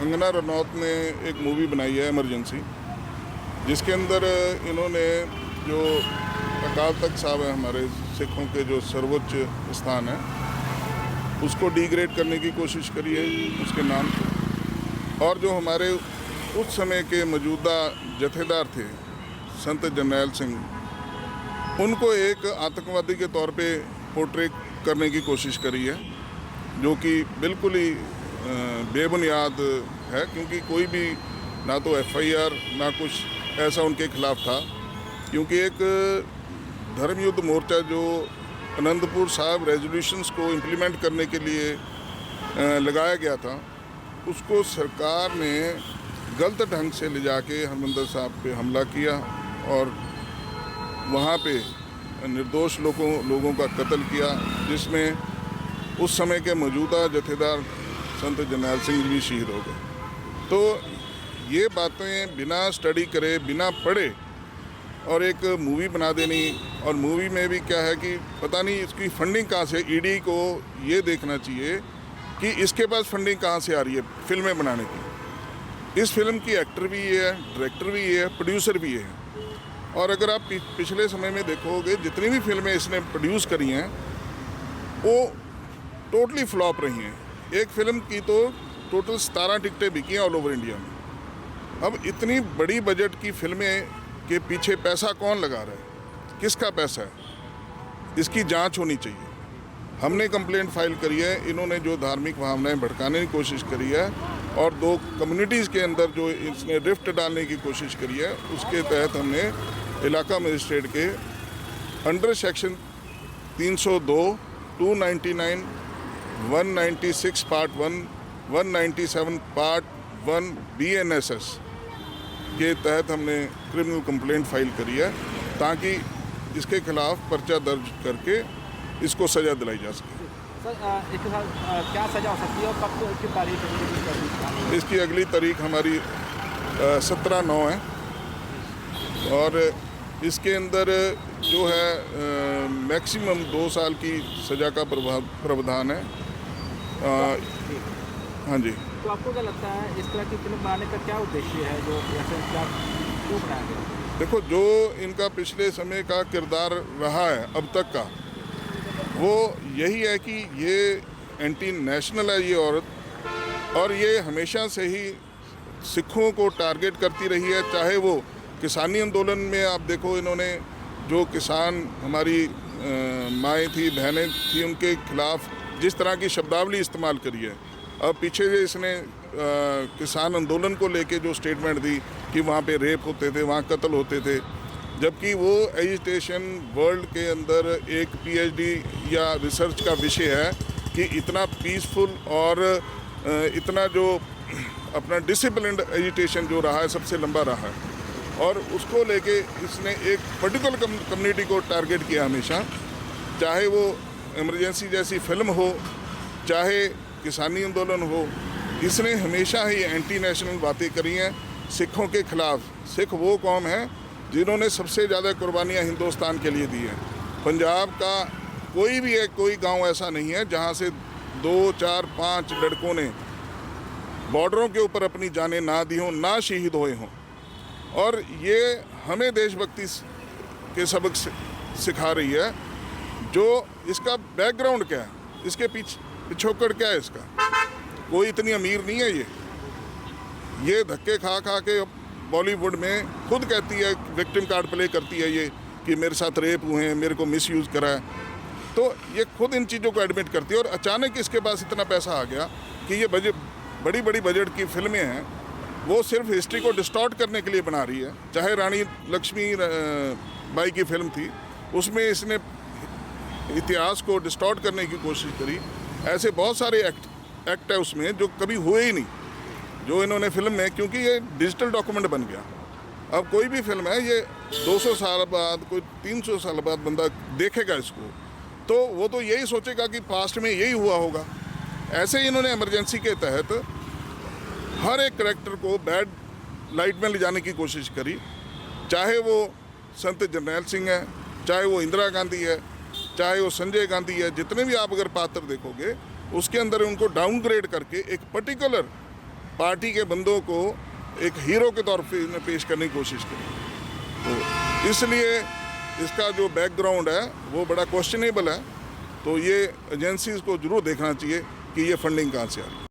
कंगना रनौत ने एक मूवी बनाई है इमरजेंसी, जिसके अंदर इन्होंने जो अकाल तख्त साहब है हमारे सिखों के जो सर्वोच्च स्थान है उसको डिग्रेड करने की कोशिश करी है उसके नाम पे। और जो हमारे उस समय के मौजूदा जथेदार थे संत जरनैल सिंह, उनको एक आतंकवादी के तौर पे पोर्ट्रे करने की कोशिश करी है, जो कि बिल्कुल ही बेबुनियाद है, क्योंकि कोई भी ना तो एफआईआर ना कुछ ऐसा उनके खिलाफ था। क्योंकि एक धर्म युद्ध मोर्चा जो आनंदपुर साहब रेजोल्यूशंस को इम्प्लीमेंट करने के लिए लगाया गया था, उसको सरकार ने गलत ढंग से ले जाके हरमंदिर साहब पे हमला किया और वहाँ पे निर्दोष लोगों का कत्ल किया, जिसमें उस समय के मौजूदा जथेदार संत जरनैल सिंह भी शहीद हो गए। तो ये बातें बिना स्टडी करे, बिना पढ़े और एक मूवी बना देनी, और मूवी में भी क्या है कि पता नहीं इसकी फंडिंग कहाँ से, ईडी को ये देखना चाहिए कि इसके पास फंडिंग कहाँ से आ रही है फिल्में बनाने की। इस फिल्म की एक्टर भी ये है, डायरेक्टर भी ये है, प्रोड्यूसर भी ये है। और अगर आप पिछले समय में देखोगे जितनी भी फिल्में इसने प्रोड्यूस करी हैं वो टोटली फ्लॉप रही हैं। एक फिल्म की तो टोटल 17 टिकटें बिकी हैं ऑल ओवर इंडिया में। अब इतनी बड़ी बजट की फिल्में के पीछे पैसा कौन लगा रहा है, किसका पैसा है, इसकी जांच होनी चाहिए। हमने कंप्लेंट फाइल करी है, इन्होंने जो धार्मिक भावनाएं भड़काने की कोशिश करी है और दो कम्युनिटीज़ के अंदर जो इसने रिफ्ट डालने की कोशिश करी है, उसके तहत हमने इलाका मजिस्ट्रेट के under section 302, 299, 196 part 1, 197 part 1 BNSS के तहत हमने क्रिमिनल कंप्लेंट फाइल करी है, ताकि इसके खिलाफ पर्चा दर्ज करके इसको सज़ा दिलाई जा सके। सर एक क्या सज़ा हो सकती है और कब की तारीख है? इसकी अगली तारीख हमारी 17/9 है और इसके अंदर जो है मैक्सिमम 2 साल की सज़ा का प्रावधान है। हाँ जी। तो आपको क्या लगता है इस तरह की फिल्म बनाने का क्या उद्देश्य है, जो ऐसे क्या क्यों बनाया गया? देखो, जो इनका पिछले समय का किरदार रहा है अब तक का, वो यही है कि ये एंटी नेशनल है ये औरत, और ये हमेशा से ही सिखों को टारगेट करती रही है। चाहे वो किसानी आंदोलन में आप देखो, इन्होंने जो किसान हमारी माएँ थी, बहनें थी, उनके खिलाफ जिस तरह की शब्दावली इस्तेमाल करी है। अब पीछे से इसने किसान आंदोलन को लेके जो स्टेटमेंट दी कि वहाँ पे रेप होते थे, वहाँ कत्ल होते थे, जबकि वो एजिटेशन वर्ल्ड के अंदर एक PhD या रिसर्च का विषय है कि इतना पीसफुल और इतना जो अपना डिसिप्लिन्ड एजिटेशन जो रहा है सबसे लंबा रहा है, और उसको लेके इसने एक पर्टिकुलर कम्युनिटी को टारगेट किया हमेशा। चाहे वो इमरजेंसी जैसी फिल्म हो, चाहे किसानी आंदोलन हो, इसने हमेशा ही एंटी नेशनल बातें करी हैं सिखों के खिलाफ। सिख वो कौम है जिन्होंने सबसे ज़्यादा कुर्बानियाँ हिंदुस्तान के लिए दी हैं। पंजाब का कोई भी एक कोई गांव ऐसा नहीं है जहां से 2, 4, 5 लड़कों ने बॉर्डरों के ऊपर अपनी जानें ना दी हों, ना शहीद हुए हों। और ये हमें देशभक्ति के सबक सिखा रही है। जो इसका बैकग्राउंड क्या है, इसके पिछोकड़ क्या है इसका, कोई इतनी अमीर नहीं है ये धक्के खा खा के बॉलीवुड में खुद कहती है, विक्टिम कार्ड प्ले करती है ये कि मेरे साथ रेप हुए हैं, मेरे को मिसयूज़ करा है। तो ये खुद इन चीज़ों को एडमिट करती है, और अचानक इसके पास इतना पैसा आ गया कि ये बड़ी बड़ी बजट की फिल्में हैं, वो सिर्फ हिस्ट्री को डिस्टॉर्ट करने के लिए बना रही है। चाहे रानी लक्ष्मी बाई की फिल्म थी, उसमें इसने इतिहास को डिस्टॉर्ट करने की कोशिश करी। ऐसे बहुत सारे एक्ट है उसमें जो कभी हुए ही नहीं, जो इन्होंने फिल्म में, क्योंकि ये डिजिटल डॉक्यूमेंट बन गया। अब कोई भी फिल्म है, ये 200 साल बाद, कोई 300 साल बाद बंदा देखेगा इसको, तो वो तो यही सोचेगा कि पास्ट में यही हुआ होगा। ऐसे ही इन्होंने इमरजेंसी के तहत हर एक करैक्टर को बैड लाइट में ले जाने की कोशिश करी। चाहे वो संत जरनैल सिंह है, चाहे वो इंदिरा गांधी है, चाहे वो संजय गांधी है, जितने भी आप अगर पात्र देखोगे उसके अंदर उनको डाउनग्रेड करके एक पर्टिकुलर पार्टी के बंदों को एक हीरो के तौर पे पेश करने की कोशिश करी। तो इसलिए इसका जो बैकग्राउंड है वो बड़ा क्वेश्चनेबल है। तो ये एजेंसीज को जरूर देखना चाहिए कि ये फंडिंग कहाँ से आ रही है।